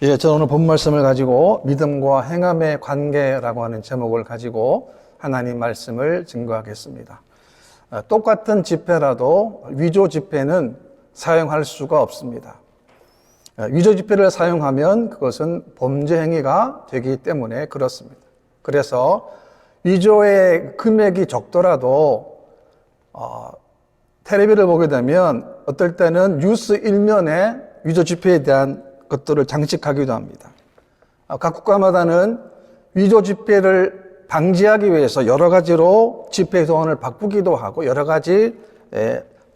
저는 오늘 본 말씀을 가지고 믿음과 행함의 관계라고 하는 제목을 가지고 하나님 말씀을 증거하겠습니다. 똑같은 지폐라도 위조 지폐는 사용할 수가 없습니다. 위조 지폐를 사용하면 그것은 범죄 행위가 되기 때문에 그렇습니다. 그래서 위조의 금액이 적더라도 텔레비를 보게 되면 어떨 때는 뉴스 일면에 위조 지폐에 대한 것들을 장식하기도 합니다. 각 국가마다는 위조 지폐를 방지하기 위해서 여러 가지로 지폐 소원을 바꾸기도 하고 여러 가지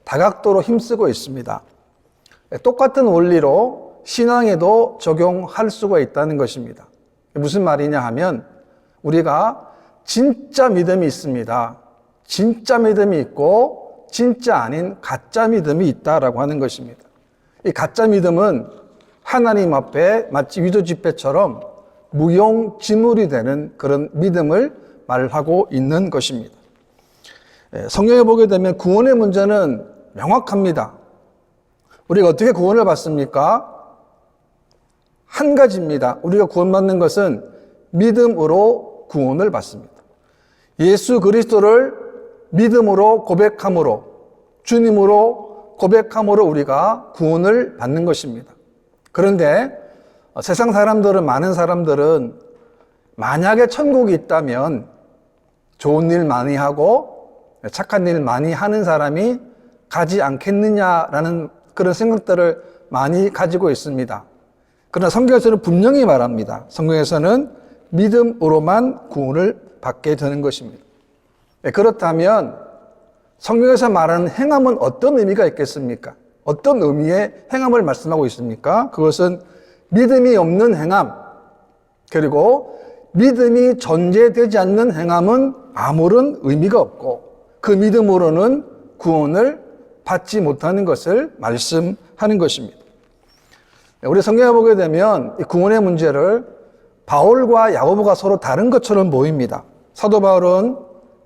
다각도로 힘쓰고 있습니다. 똑같은 원리로 신앙에도 적용할 수가 있다는 것입니다. 무슨 말이냐 하면 우리가 진짜 믿음이 있습니다. 진짜 믿음이 있고 진짜 아닌 가짜 믿음이 있다라고 하는 것입니다. 이 가짜 믿음은 하나님 앞에 마치 위조 지폐처럼 무용지물이 되는 그런 믿음을 말하고 있는 것입니다. 성경에 보게 되면 구원의 문제는 명확합니다. 우리가 어떻게 구원을 받습니까? 한 가지입니다. 우리가 구원받는 것은 믿음으로 구원을 받습니다. 예수 그리스도를 믿음으로 고백함으로, 주님으로 고백함으로 우리가 구원을 받는 것입니다. 그런데 세상 사람들은, 많은 사람들은 만약에 천국이 있다면 좋은 일 많이 하고 착한 일 많이 하는 사람이 가지 않겠느냐라는 그런 생각들을 많이 가지고 있습니다. 그러나 성경에서는 분명히 말합니다. 성경에서는 믿음으로만 구원을 받게 되는 것입니다. 그렇다면 성경에서 말하는 행함은 어떤 의미가 있겠습니까? 어떤 의미의 행함을 말씀하고 있습니까? 그것은 믿음이 없는 행함, 그리고 믿음이 전제되지 않는 행함은 아무런 의미가 없고 그 믿음으로는 구원을 받지 못하는 것을 말씀하는 것입니다. 우리 성경에 보게 되면 이 구원의 문제를 바울과 야고보가 서로 다른 것처럼 보입니다. 사도 바울은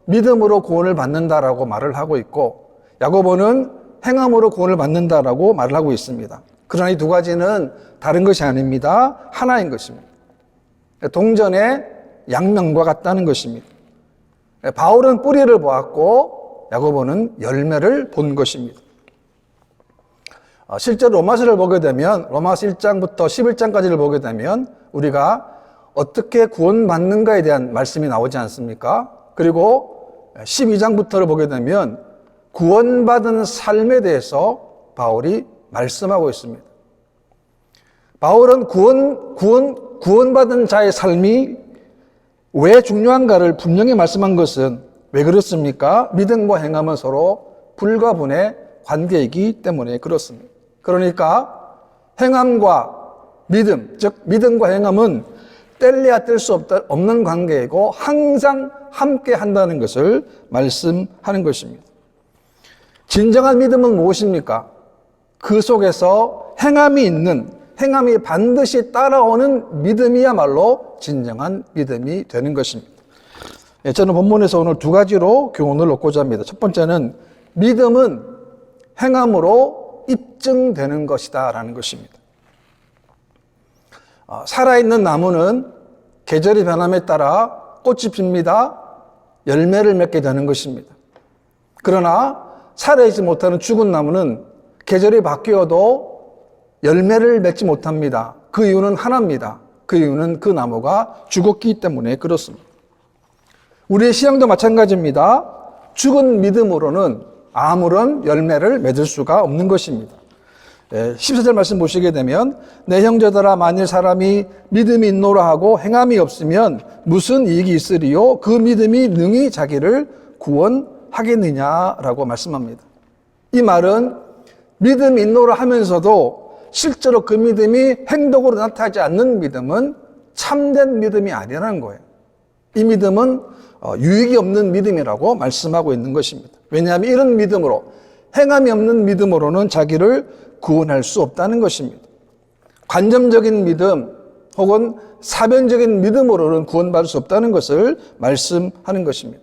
믿음으로 구원을 받는다라고 말을 하고 있고 야고보는 행함으로 구원을 받는다라고 말을 하고 있습니다. 그러나 이 두 가지는 다른 것이 아닙니다. 하나인 것입니다. 동전의 양면과 같다는 것입니다. 바울은 뿌리를 보았고 야고보는 열매를 본 것입니다. 실제로 로마서를 보게 되면 로마서 1장부터 11장까지를 보게 되면 우리가 어떻게 구원받는가에 대한 말씀이 나오지 않습니까? 그리고 12장부터를 보게 되면 구원받은 삶에 대해서 바울이 말씀하고 있습니다. 바울은 구원받은 자의 삶이 왜 중요한가를 분명히 말씀한 것은 왜 그렇습니까? 믿음과 행함은 서로 불가분의 관계이기 때문에 그렇습니다. 그러니까 행함과 믿음, 즉 믿음과 행함은 뗄래야 뗄 수 없는 관계이고 항상 함께 한다는 것을 말씀하는 것입니다. 진정한 믿음은 무엇입니까? 그 속에서 행함이 반드시 따라오는 믿음이야말로 진정한 믿음이 되는 것입니다. 저는 본문에서 오늘 두 가지로 교훈을 얻고자 합니다. 첫 번째는 믿음은 행함으로 입증되는 것이다 라는 것입니다. 살아있는 나무는 계절이 변함에 따라 꽃이 핍니다. 열매를 맺게 되는 것입니다. 그러나 살아있지 못하는 죽은 나무는 계절이 바뀌어도 열매를 맺지 못합니다. 그 이유는 하나입니다. 그 이유는 그 나무가 죽었기 때문에 그렇습니다. 우리의 신앙도 마찬가지입니다. 죽은 믿음으로는 아무런 열매를 맺을 수가 없는 것입니다. 14절 말씀 보시게 되면 내 형제들아 만일 사람이 믿음이 있노라 하고 행함이 없으면 무슨 이익이 있으리요? 그 믿음이 능히 자기를 구원하겠느냐라고 말씀합니다. 이 말은 믿음이 있노라 하면서도 실제로 그 믿음이 행동으로 나타나지 않는 믿음은 참된 믿음이 아니라는 거예요. 이 믿음은 유익이 없는 믿음이라고 말씀하고 있는 것입니다. 왜냐하면 이런 믿음으로 행함이 없는 믿음으로는 자기를 구원할 수 없다는 것입니다. 관념적인 믿음 혹은 사변적인 믿음으로는 구원받을 수 없다는 것을 말씀하는 것입니다.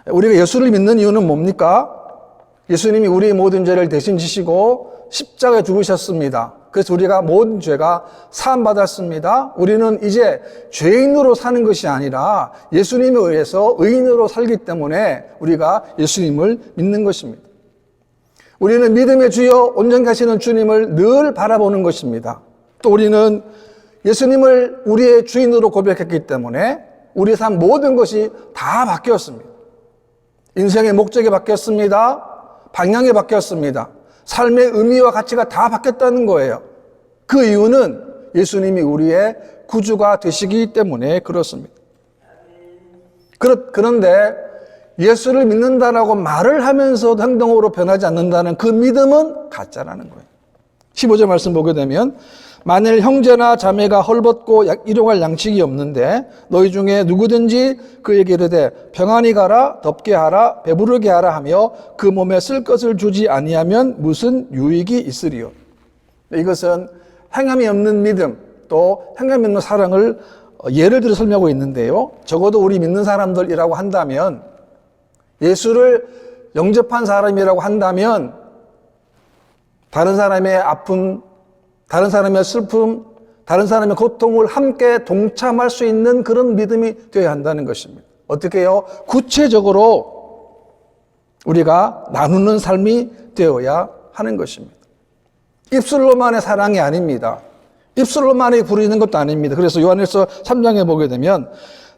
우리가 예수를 믿는 이유는 뭡니까? 예수님이 우리의 모든 죄를 대신 지시고 십자가에 죽으셨습니다. 그래서 우리가 모든 죄가 사함받았습니다. 우리는 이제 죄인으로 사는 것이 아니라 예수님에 의해서 의인으로 살기 때문에 우리가 예수님을 믿는 것입니다. 우리는 믿음의 주여 온전히 하시는 주님을 늘 바라보는 것입니다. 또 우리는 예수님을 우리의 주인으로 고백했기 때문에 우리의 삶 모든 것이 다 바뀌었습니다. 인생의 목적이 바뀌었습니다. 방향이 바뀌었습니다. 삶의 의미와 가치가 다 바뀌었다는 거예요. 그 이유는 예수님이 우리의 구주가 되시기 때문에 그렇습니다. 그런데 예수를 믿는다라고 말을 하면서도 행동으로 변하지 않는다는 그 믿음은 가짜라는 거예요. 15절 말씀 보게 되면 만일 형제나 자매가 헐벗고 일용할 양식이 없는데 너희 중에 누구든지 그에게 이르되 평안히 가라 덥게 하라 배부르게 하라 하며 그 몸에 쓸 것을 주지 아니하면 무슨 유익이 있으리요. 이것은 행함이 없는 믿음 또 행함이 없는 사랑을 예를 들어 설명하고 있는데요. 적어도 우리 믿는 사람들이라고 한다면 예수를 영접한 사람이라고 한다면 다른 사람의 아픔, 다른 사람의 슬픔, 다른 사람의 고통을 함께 동참할 수 있는 그런 믿음이 되어야 한다는 것입니다. 어떻게 해요? 구체적으로 우리가 나누는 삶이 되어야 하는 것입니다. 입술로만의 사랑이 아닙니다. 입술로만이 부르는 것도 아닙니다. 그래서 요한일서 3장에 보게 되면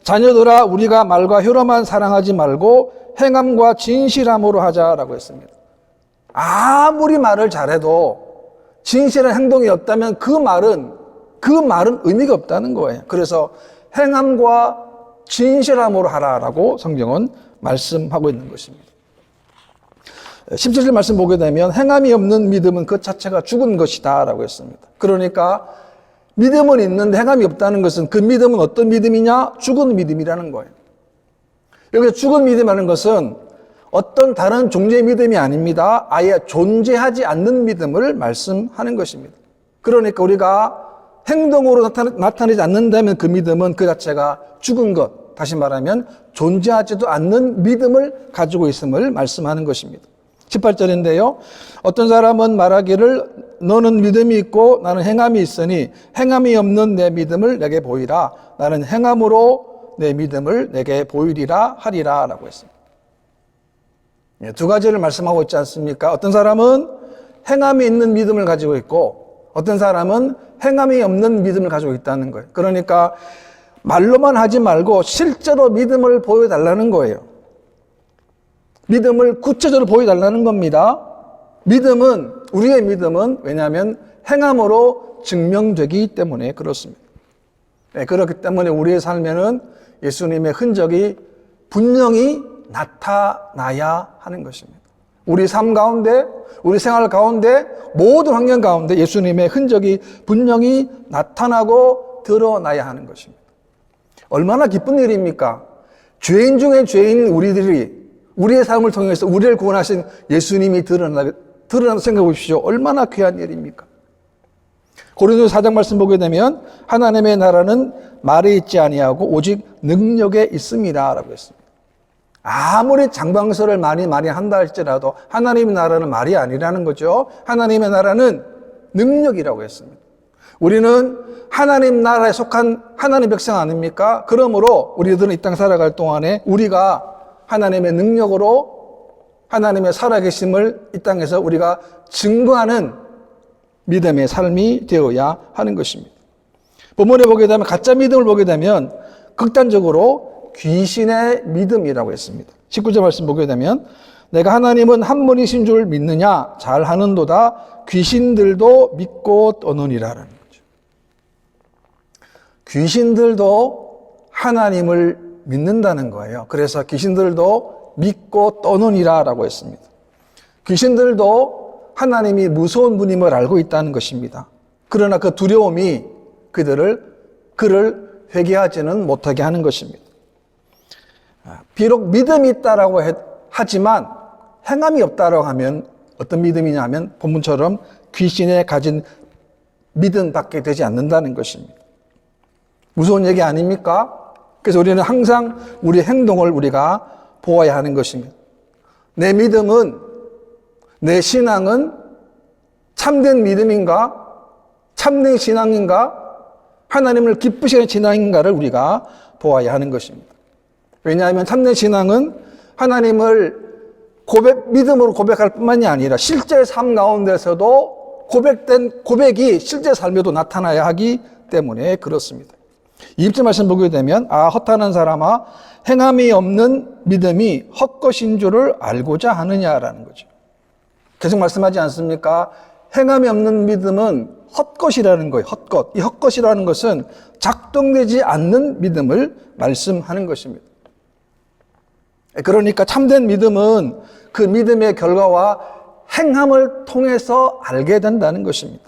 자녀들아 우리가 말과 혀로만 사랑하지 말고 행함과 진실함으로 하자라고 했습니다. 아무리 말을 잘해도 진실한 행동이 없다면 그 말은 의미가 없다는 거예요. 그래서 행함과 진실함으로 하라라고 성경은 말씀하고 있는 것입니다. 17절 말씀 보게 되면 행함이 없는 믿음은 그 자체가 죽은 것이다 라고 했습니다. 그러니까 믿음은 있는데 행함이 없다는 것은 그 믿음은 어떤 믿음이냐? 죽은 믿음이라는 거예요. 여기서 죽은 믿음이라는 것은 어떤 다른 종류의 믿음이 아닙니다. 아예 존재하지 않는 믿음을 말씀하는 것입니다. 그러니까 우리가 행동으로 나타나지 않는다면 그 믿음은 그 자체가 죽은 것, 다시 말하면 존재하지도 않는 믿음을 가지고 있음을 말씀하는 것입니다. 18절인데요. 어떤 사람은 말하기를 너는 믿음이 있고 나는 행함이 있으니 행함이 없는 내 믿음을 내게 보이라. 나는 행함으로 내 믿음을 내게 보이리라 하리라 라고 했습니다. 두 가지를 말씀하고 있지 않습니까? 어떤 사람은 행함이 있는 믿음을 가지고 있고 어떤 사람은 행함이 없는 믿음을 가지고 있다는 거예요. 그러니까 말로만 하지 말고 실제로 믿음을 보여달라는 거예요. 믿음을 구체적으로 보여달라는 겁니다. 우리의 믿음은 왜냐하면 행함으로 증명되기 때문에 그렇습니다. 네, 그렇기 때문에 우리의 삶에는 예수님의 흔적이 분명히 나타나야 하는 것입니다. 우리 삶 가운데, 우리 생활 가운데, 모든 환경 가운데 예수님의 흔적이 분명히 나타나고 드러나야 하는 것입니다. 얼마나 기쁜 일입니까? 죄인 중에 죄인 우리들이 우리의 삶을 통해서 우리를 구원하신 예수님이 드러나는 생각해 보십시오. 얼마나 귀한 일입니까? 고린도서 4장 말씀 보게 되면 하나님의 나라는 말에 있지 아니하고 오직 능력에 있습니다 라고 했습니다. 아무리 장방설을 많이 한다 할지라도 하나님의 나라는 말이 아니라는 거죠. 하나님의 나라는 능력이라고 했습니다. 우리는 하나님 나라에 속한 하나님 백성 아닙니까? 그러므로 우리들은 이 땅 살아갈 동안에 우리가 하나님의 능력으로 하나님의 살아계심을 이 땅에서 우리가 증거하는 믿음의 삶이 되어야 하는 것입니다. 본문에 보게 되면 가짜 믿음을 보게 되면 극단적으로 귀신의 믿음이라고 했습니다. 19절 말씀 보게 되면 내가 하나님은 한 분이신 줄 믿느냐 잘하는도다 귀신들도 믿고 떠느니라는 거죠. 귀신들도 하나님을 믿는다는 거예요. 그래서 귀신들도 믿고 떠느니라라고 했습니다. 귀신들도 하나님이 무서운 분임을 알고 있다는 것입니다. 그러나 그 두려움이 그를 회개하지는 못하게 하는 것입니다. 비록 믿음이 있다라고 하지만 행함이 없다라고 하면 어떤 믿음이냐 하면 본문처럼 귀신에 가진 믿음밖에 되지 않는다는 것입니다. 무서운 얘기 아닙니까? 그래서 우리는 항상 우리의 행동을 우리가 보아야 하는 것입니다. 내 믿음은, 내 신앙은 참된 믿음인가? 참된 신앙인가, 하나님을 기쁘시는 신앙인가를 우리가 보아야 하는 것입니다. 왜냐하면 참된 신앙은 하나님을 믿음으로 고백할 뿐만이 아니라 실제 삶 가운데서도 고백된 고백이 실제 삶에도 나타나야 하기 때문에 그렇습니다. 2절 말씀 보게 되면 헛하는 사람아 행함이 없는 믿음이 헛것인 줄을 알고자 하느냐라는 거죠. 계속 말씀하지 않습니까? 행함이 없는 믿음은 헛것이라는 거예요. 헛것. 이 헛것이라는 것은 작동되지 않는 믿음을 말씀하는 것입니다. 그러니까 참된 믿음은 그 믿음의 결과와 행함을 통해서 알게 된다는 것입니다.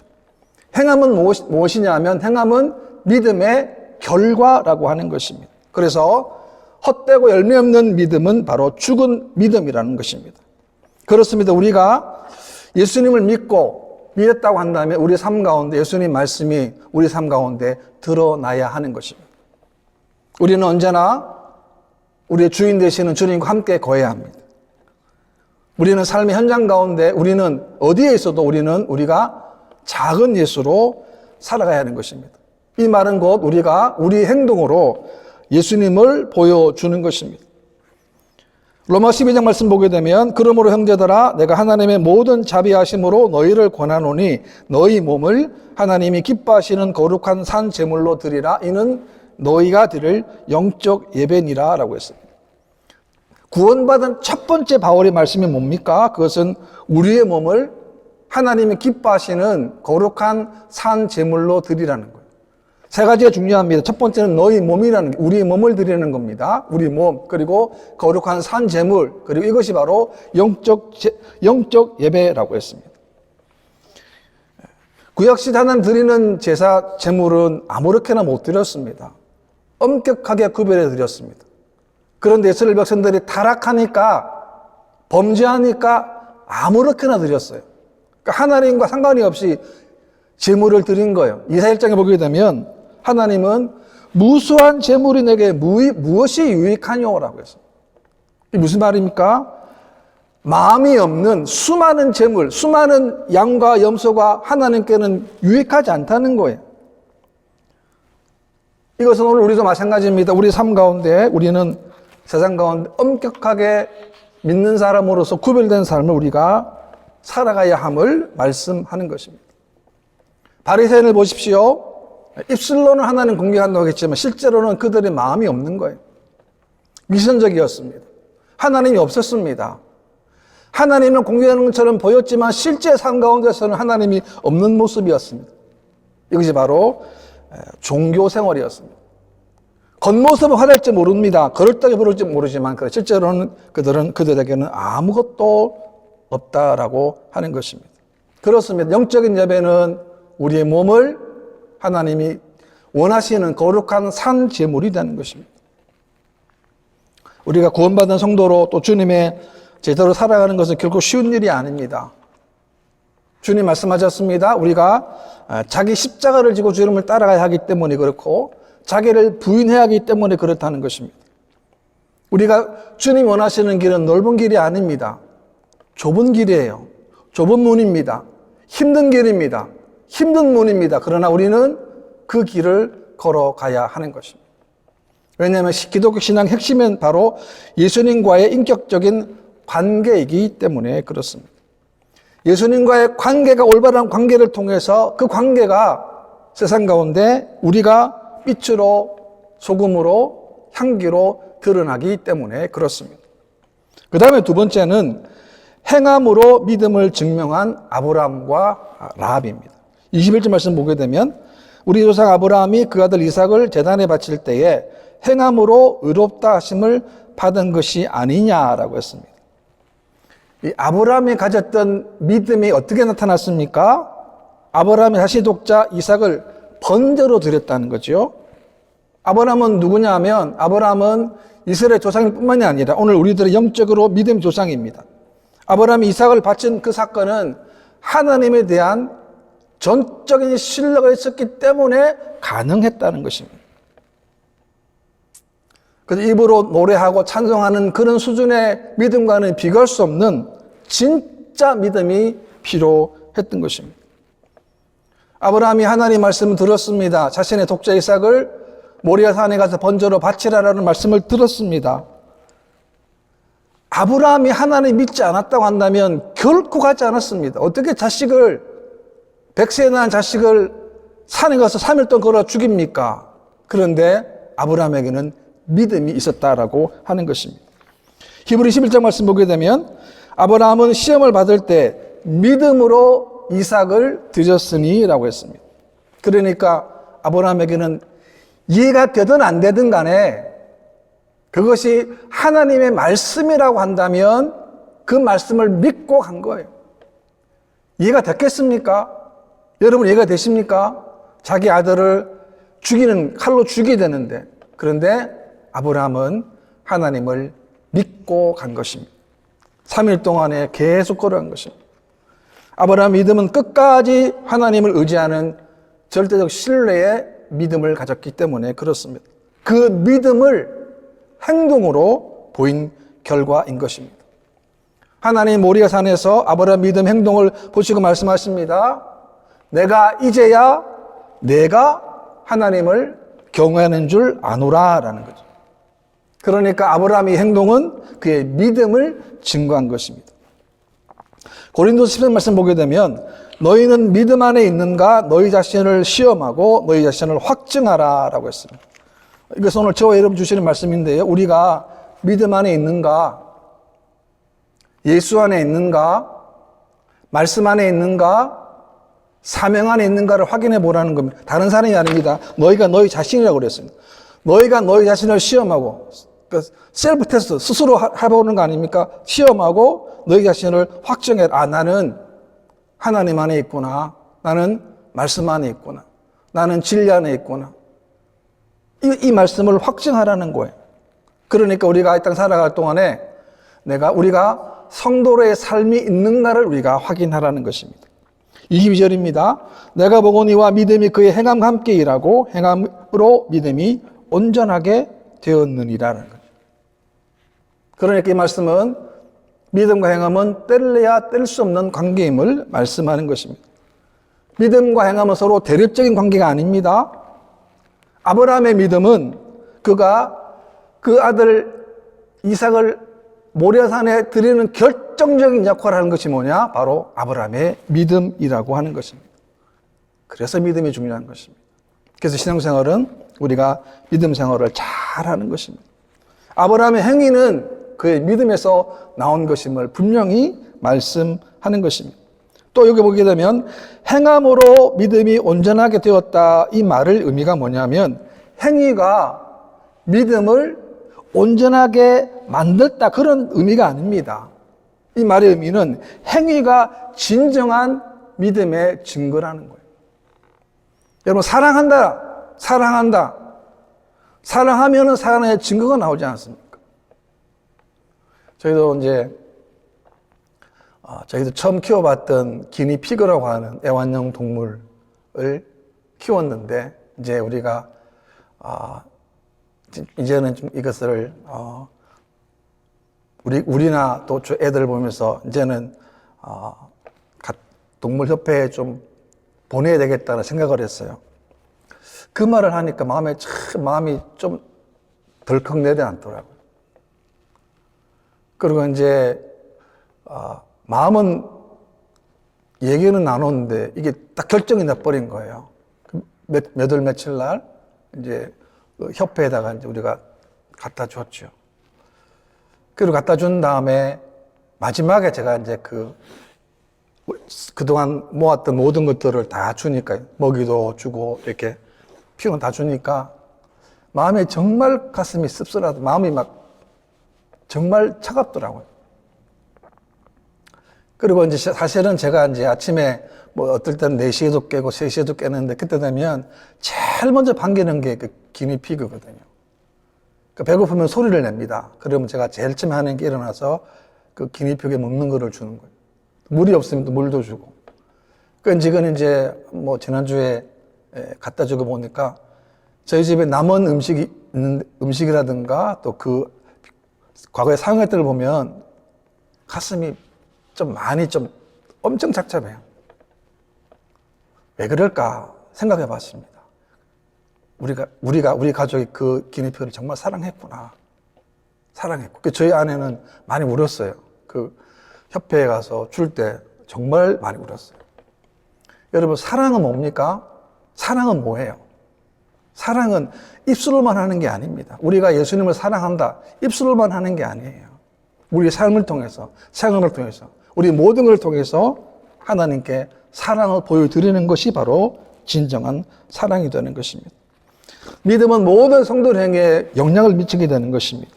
행함은 무엇이냐 하면 행함은 믿음의 결과라고 하는 것입니다. 그래서 헛되고 열매 없는 믿음은 바로 죽은 믿음이라는 것입니다. 그렇습니다. 우리가 예수님을 믿었다고 한다면 우리 삶 가운데 예수님 말씀이 우리 삶 가운데 드러나야 하는 것입니다. 우리는 언제나 우리의 주인 되시는 주님과 함께 거해야 합니다. 우리는 삶의 현장 가운데 우리는 어디에 있어도 우리가 작은 예수로 살아가야 하는 것입니다. 이 말은 곧 우리가 우리 행동으로 예수님을 보여주는 것입니다. 로마 12장 말씀 보게 되면 그러므로 형제들아 내가 하나님의 모든 자비하심으로 너희를 권하노니 너희 몸을 하나님이 기뻐하시는 거룩한 산 제물로 드리라. 이는 너희가 드릴 영적 예배니라 라고 했습니다. 구원받은 첫 번째 바울의 말씀이 뭡니까? 그것은 우리의 몸을 하나님이 기뻐하시는 거룩한 산 제물로 드리라는 거예요. 세 가지가 중요합니다. 첫 번째는 너희 몸이라는 게 우리의 몸을 드리는 겁니다. 우리 몸, 그리고 거룩한 산 제물, 그리고 이것이 바로 영적 예배라고 했습니다. 구약시대 하나님 드리는 제사 제물은 아무렇게나 못 드렸습니다. 엄격하게 구별해 드렸습니다. 그런데 이스라엘 백성들이 타락하니까, 범죄하니까 아무렇게나 드렸어요. 그러니까 하나님과 상관이 없이 제물을 드린 거예요. 이사야 1장에 보게 되면 하나님은 무수한 제물이 내게 무엇이 유익하뇨라고 했어요. 이게 무슨 말입니까? 마음이 없는 수많은 제물, 수많은 양과 염소가 하나님께는 유익하지 않다는 거예요. 이것은 오늘 우리도 마찬가지입니다. 우리 삶 가운데 우리는 세상 가운데 엄격하게 믿는 사람으로서 구별된 삶을 우리가 살아가야 함을 말씀하는 것입니다. 바리새인을 보십시오. 입술로는 하나님 공개한다고 했지만 실제로는 그들의 마음이 없는 거예요. 미션적이었습니다. 하나님이 없었습니다. 하나님은 공개하는 것처럼 보였지만 실제 삶 가운데서는 하나님이 없는 모습이었습니다. 이것이 바로 종교 생활이었습니다. 겉모습은 화려할지 모릅니다. 그럴듯하게 보일지 모르지만 실제로는 그들에게는 아무것도 없다라고 하는 것입니다. 그렇습니다. 영적인 예배는 우리의 몸을 하나님이 원하시는 거룩한 산 제물이 되는 것입니다. 우리가 구원받은 성도로 또 주님의 제대로 살아가는 것은 결코 쉬운 일이 아닙니다. 주님 말씀하셨습니다. 우리가 자기 십자가를 지고 주님을 따라가야 하기 때문에 그렇고 자기를 부인해야 하기 때문에 그렇다는 것입니다. 우리가 주님 원하시는 길은 넓은 길이 아닙니다. 좁은 길이에요. 좁은 문입니다. 힘든 길입니다. 힘든 문입니다. 그러나 우리는 그 길을 걸어가야 하는 것입니다. 왜냐하면 기독교 신앙의 핵심은 바로 예수님과의 인격적인 관계이기 때문에 그렇습니다. 예수님과의 관계가 올바른 관계를 통해서 그 관계가 세상 가운데 우리가 빛으로 소금으로 향기로 드러나기 때문에 그렇습니다. 그 다음에 두 번째는 행함으로 믿음을 증명한 아브라함과 라합입니다. 21절 말씀 보게 되면 우리 조상 아브라함이 그 아들 이삭을 제단에 바칠 때에 행함으로 의롭다 하심을 받은 것이 아니냐라고 했습니다. 이 아브라함이 가졌던 믿음이 어떻게 나타났습니까? 아브라함이 자신의 독자 이삭을 번제로 드렸다는 거죠. 아브라함은 누구냐 하면 아브라함은 이스라엘 조상일 뿐만이 아니라 오늘 우리들의 영적으로 믿음 조상입니다. 아브라함이 이삭을 바친 그 사건은 하나님에 대한 전적인 신뢰가 있었기 때문에 가능했다는 것입니다. 그래서 입으로 노래하고 찬송하는 그런 수준의 믿음과는 비교할 수 없는 진짜 믿음이 필요했던 것입니다. 아브라함이 하나님 말씀을 들었습니다. 자신의 독자 이삭을 모리아 산에 가서 번제로 바치라라는 말씀을 들었습니다. 아브라함이 하나님 믿지 않았다고 한다면 결코 가지 않았습니다. 어떻게 백세 낳은 자식을 산에 가서 3일 동안 걸어 죽입니까? 그런데 아브라함에게는 믿음이 있었다라고 하는 것입니다. 히브리 11장 말씀 보게 되면 아브라함은 시험을 받을 때 믿음으로 이삭을 드렸으니 라고 했습니다. 그러니까 아브라함에게는 이해가 되든 안 되든 간에 그것이 하나님의 말씀이라고 한다면 그 말씀을 믿고 간 거예요. 이해가 됐겠습니까? 여러분 이해가 되십니까? 자기 아들을 칼로 죽이게 되는데, 그런데 아브라함은 하나님을 믿고 간 것입니다. 3일 동안에 계속 걸어간 것입니다. 아브라함 믿음은 끝까지 하나님을 의지하는 절대적 신뢰의 믿음을 가졌기 때문에 그렇습니다. 그 믿음을 행동으로 보인 결과인 것입니다. 하나님 모리아 산에서 아브라함 믿음 행동을 보시고 말씀하십니다. 이제야 내가 하나님을 경외하는 줄 아노라 라는 거죠. 그러니까 아브라함의 행동은 그의 믿음을 증거한 것입니다. 고린도서 10장 말씀 보게 되면 너희는 믿음 안에 있는가 너희 자신을 시험하고 너희 자신을 확증하라 라고 했습니다. 이것은 오늘 저와 여러분 주시는 말씀인데요. 우리가 믿음 안에 있는가, 예수 안에 있는가, 말씀 안에 있는가, 사명 안에 있는가를 확인해 보라는 겁니다. 다른 사람이 아닙니다. 너희가 너희 자신이라고 그랬습니다. 너희가 너희 자신을 시험하고, 셀프 테스트, 스스로 해보는 거 아닙니까? 시험하고 너희 자신을 확정해라. 나는 하나님 안에 있구나. 나는 말씀 안에 있구나. 나는 진리 안에 있구나. 이 말씀을 확증하라는 거예요. 그러니까 우리가 이 땅 살아갈 동안에 우리가 성도로의 삶이 있는가를 우리가 확인하라는 것입니다. 22절입니다. 내가 보거니와 믿음이 그의 행함과 함께 일하고 행함으로 믿음이 온전하게 되었느니라는 거예요. 그러니까 이 말씀은 믿음과 행함은 뗄래야 뗄 수 없는 관계임을 말씀하는 것입니다. 믿음과 행함은 서로 대립적인 관계가 아닙니다. 아브라함의 믿음은 그가 그 아들 이삭을 모리아산에 드리는 결정적인 역할을 하는 것이 뭐냐? 바로 아브라함의 믿음이라고 하는 것입니다. 그래서 믿음이 중요한 것입니다. 그래서 신앙생활은 우리가 믿음 생활을 잘하는 것입니다. 아브라함의 행위는 그의 믿음에서 나온 것임을 분명히 말씀하는 것입니다. 또 여기 보게 되면 행함으로 믿음이 온전하게 되었다, 이 말의 의미가 뭐냐면 행위가 믿음을 온전하게 만들다, 그런 의미가 아닙니다. 이 말의 의미는 행위가 진정한 믿음의 증거라는 거예요. 여러분, 사랑한다. 사랑하면은 사랑의 증거가 나오지 않습니까? 저희도 처음 키워봤던 기니피그라고 하는 애완용 동물을 키웠는데, 이제 우리가, 이제는 좀 이것을, 우리나 또 애들 보면서 이제는, 동물협회에 좀 보내야 되겠다는 생각을 했어요. 그 말을 하니까 마음이 좀 덜컥 내려앉더라고요. 그리고 이제, 마음은 얘기는 나눴는데 이게 딱 결정이 나버린 거예요. 며칠 날 이제 협회에다가 이제 우리가 갖다 줬죠. 그리고 갖다 준 다음에 마지막에 제가 이제 그동안 모았던 모든 것들을 다 주니까, 먹이도 주고 이렇게 피운 다 주니까 마음이 정말 가슴이 씁쓸하다. 마음이 막 정말 차갑더라고요. 그리고 이제 사실은 제가 이제 아침에 어떨 때는 4시에도 깨고 3시에도 깨는데, 그때 되면 제일 먼저 반기는 게 그 기니피그거든요. 그러니까 배고프면 소리를 냅니다. 그러면 제가 제일 처음에 하는 게 일어나서 그 기니피그에 먹는 거를 주는 거예요. 물이 없으면 또 물도 주고. 그 지금 이제 지난주에 갖다 주고 보니까 저희 집에 남은 음식이라든가 또 과거에 사용했던 걸 보면 가슴이 좀 많이 엄청 착잡해요. 왜 그럴까 생각해 봤습니다. 우리 가족이 그 기니피그를 정말 사랑했구나. 사랑했고. 저희 아내는 많이 울었어요. 그 협회에 가서 줄 때 정말 많이 울었어요. 여러분, 사랑은 뭡니까? 사랑은 뭐예요? 사랑은 입술로만 하는 게 아닙니다. 우리가 예수님을 사랑한다. 입술로만 하는 게 아니에요. 우리 삶을 통해서, 생활을 통해서, 우리 모든 걸 통해서 하나님께 사랑을 보여드리는 것이 바로 진정한 사랑이 되는 것입니다. 믿음은 모든 성도 행위에 영향을 미치게 되는 것입니다.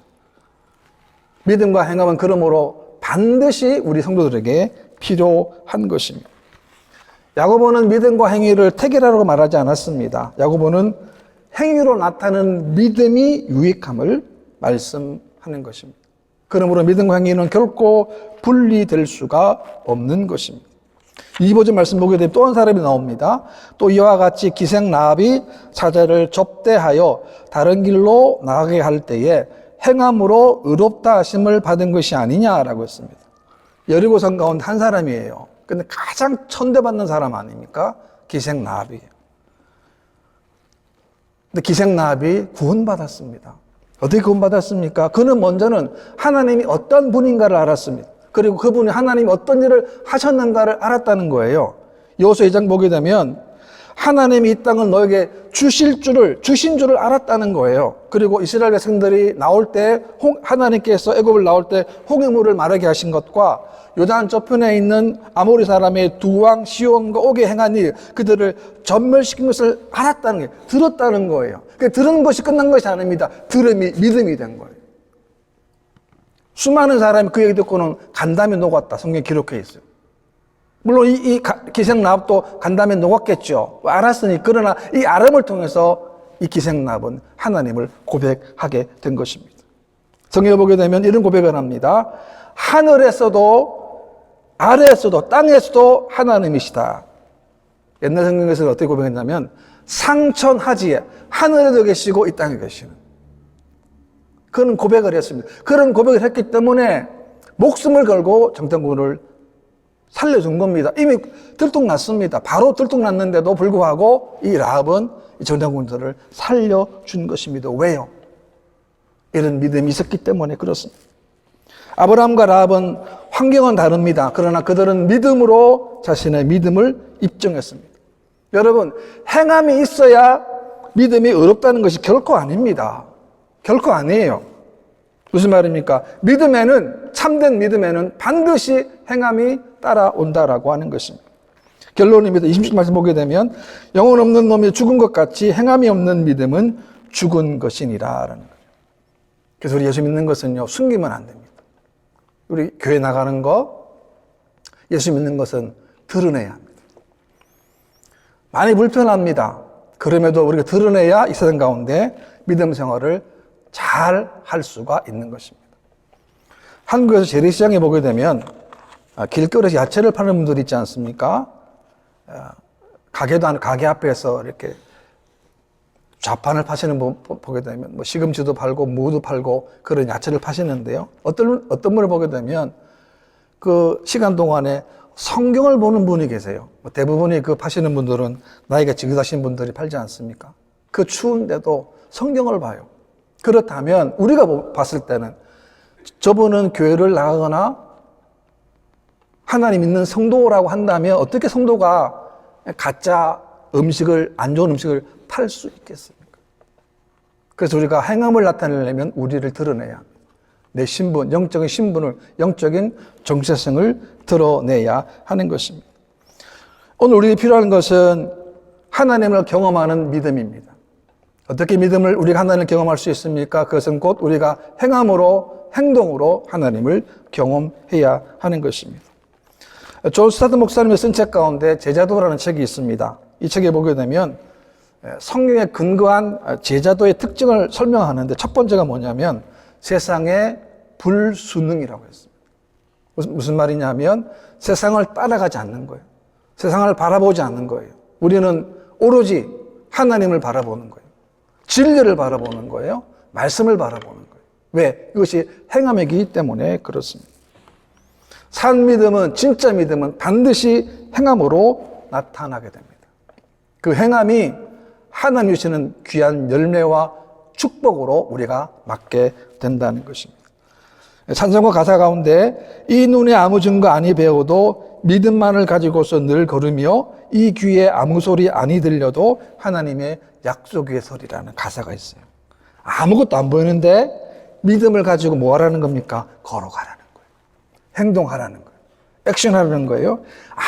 믿음과 행함은 그러므로 반드시 우리 성도들에게 필요한 것입니다. 야고보는 믿음과 행위를 태결하라고 말하지 않았습니다. 야고보는 행위로 나타나는 믿음이 유익함을 말씀하는 것입니다. 그러므로 믿음과 행위는 결코 분리될 수가 없는 것입니다. 25절 말씀 보게 되면 또 한 사람이 나옵니다. 또 이와 같이 기생 라합이 사자를 접대하여 다른 길로 나가게 할 때에 행함으로 의롭다 하심을 받은 것이 아니냐라고 했습니다. 여리고성 가운데 한 사람이에요. 근데 가장 천대받는 사람 아닙니까? 기생 라합이에요. 근데 기생 라합이 구원받았습니다. 어떻게 구원받았습니까? 그는 먼저는 하나님이 어떤 분인가를 알았습니다. 그리고 그분이 하나님이 어떤 일을 하셨는가를 알았다는 거예요. 여호수아 2장 보게 되면 하나님이 이 땅을 너에게 주신 줄을 알았다는 거예요. 그리고 이스라엘 백성들이 나올 때 하나님께서 애굽을 나올 때 홍해물을 마르게 하신 것과 요단 저편에 있는 아모리 사람의 두 왕 시온과 옥에 행한 일, 그들을 전멸시킨 것을 알았다는 거예요. 들었다는 거예요. 들은 것이 끝난 것이 아닙니다. 들음이 믿음이 된 거예요. 수많은 사람이 그 얘기 듣고는 간담이 녹았다. 성경에 기록해 있어요. 물론 이 기생 라합도 간담에 녹았겠죠. 알았으니. 그러나 이 알음을 통해서 이 기생 라합은 하나님을 고백하게 된 것입니다. 성경에 보게 되면 이런 고백을 합니다. 하늘에서도 아래에서도 땅에서도 하나님이시다. 옛날 성경에서는 어떻게 고백했냐면 상천하지에 하늘에도 계시고 이 땅에 계시는 그런 고백을 했습니다. 그런 고백을 했기 때문에 목숨을 걸고 정탐꾼을 살려준 겁니다. 이미 들통났습니다. 바로 들통났는데도 불구하고 이 라합은 이 정탐꾼들을 살려준 것입니다. 왜요? 이런 믿음이 있었기 때문에 그렇습니다. 아브라함과 라합은 환경은 다릅니다. 그러나 그들은 믿음으로 자신의 믿음을 입증했습니다. 여러분, 행함이 있어야 믿음이 어렵다는 것이 결코 아닙니다. 결코 아니에요. 무슨 말입니까? 믿음에는, 참된 믿음에는 반드시 행함이 따라온다라고 하는 것입니다. 결론입니다. 20절 말씀 보게 되면 영혼 없는 놈이 죽은 것 같이 행함이 없는 믿음은 죽은 것이니라 라는 거죠. 그래서 우리 예수 믿는 것은요, 숨기면 안 됩니다. 우리 교회 나가는 거, 예수 믿는 것은 드러내야 합니다. 많이 불편합니다. 그럼에도 우리가 드러내야 이 세상 가운데 믿음 생활을 잘 할 수가 있는 것입니다. 한국에서 재래시장에 보게 되면 길거리에서 야채를 파는 분들 있지 않습니까? 가게 앞에서 이렇게 좌판을 파시는 분 보게 되면 뭐 시금치도 팔고 무도 팔고 그런 야채를 파시는데요. 어떤 분을 보게 되면 그 시간 동안에 성경을 보는 분이 계세요. 대부분이 그 파시는 분들은 나이가 지긋하신 분들이 팔지 않습니까? 그 추운데도 성경을 봐요. 그렇다면 우리가 봤을 때는 저분은 교회를 나가거나 하나님 믿는 성도라고 한다면 어떻게 성도가 가짜 음식을, 안 좋은 음식을 팔 수 있겠습니까? 그래서 우리가 행함을 나타내려면 우리를 드러내야 합니다. 내 신분, 영적인 신분을, 영적인 정체성을 드러내야 하는 것입니다. 오늘 우리에게 필요한 것은 하나님을 경험하는 믿음입니다. 어떻게 믿음을 우리가 하나님을 경험할 수 있습니까? 그것은 곧 우리가 행함으로, 행동으로 하나님을 경험해야 하는 것입니다. 존 스타트 목사님의 쓴 책 가운데 제자도라는 책이 있습니다. 이 책에 보게 되면 성경에 근거한 제자도의 특징을 설명하는데 첫 번째가 뭐냐면 세상의 불순응이라고 했습니다. 무슨 말이냐면 세상을 따라가지 않는 거예요. 세상을 바라보지 않는 거예요. 우리는 오로지 하나님을 바라보는 거예요. 진리를 바라보는 거예요. 말씀을 바라보는 거예요. 왜? 이것이 행함이기 때문에 그렇습니다. 산 믿음은, 진짜 믿음은 반드시 행함으로 나타나게 됩니다. 그 행함이 하나님 주시는 귀한 열매와 축복으로 우리가 맞게 된다는 것입니다. 찬송가 가사 가운데 이 눈에 아무 증거 아니 배워도 믿음만을 가지고서 늘 걸으며 이 귀에 아무 소리 아니 들려도 하나님의 약속 위에 서리라는 가사가 있어요. 아무것도 안 보이는데 믿음을 가지고 뭐 하라는 겁니까? 걸어가라는 거예요. 행동하라는 거예요. 액션하라는 거예요.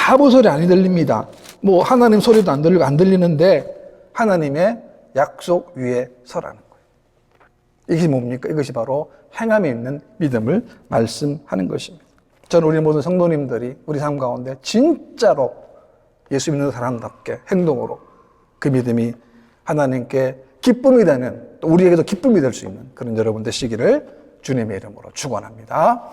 아무 소리 아니 들립니다. 뭐 하나님 소리도 안 들리고 안 들리는데 하나님의 약속 위에 서라는 거예요. 이게 뭡니까? 이것이 바로 행함이 있는 믿음을 말씀하는 것입니다. 저는 우리 모든 성도님들이 우리 삶 가운데 진짜로 예수 믿는 사람답게 행동으로 그 믿음이 하나님께 기쁨이 되는, 또 우리에게도 기쁨이 될 수 있는 그런 여러분 되시기를 주님의 이름으로 축원합니다.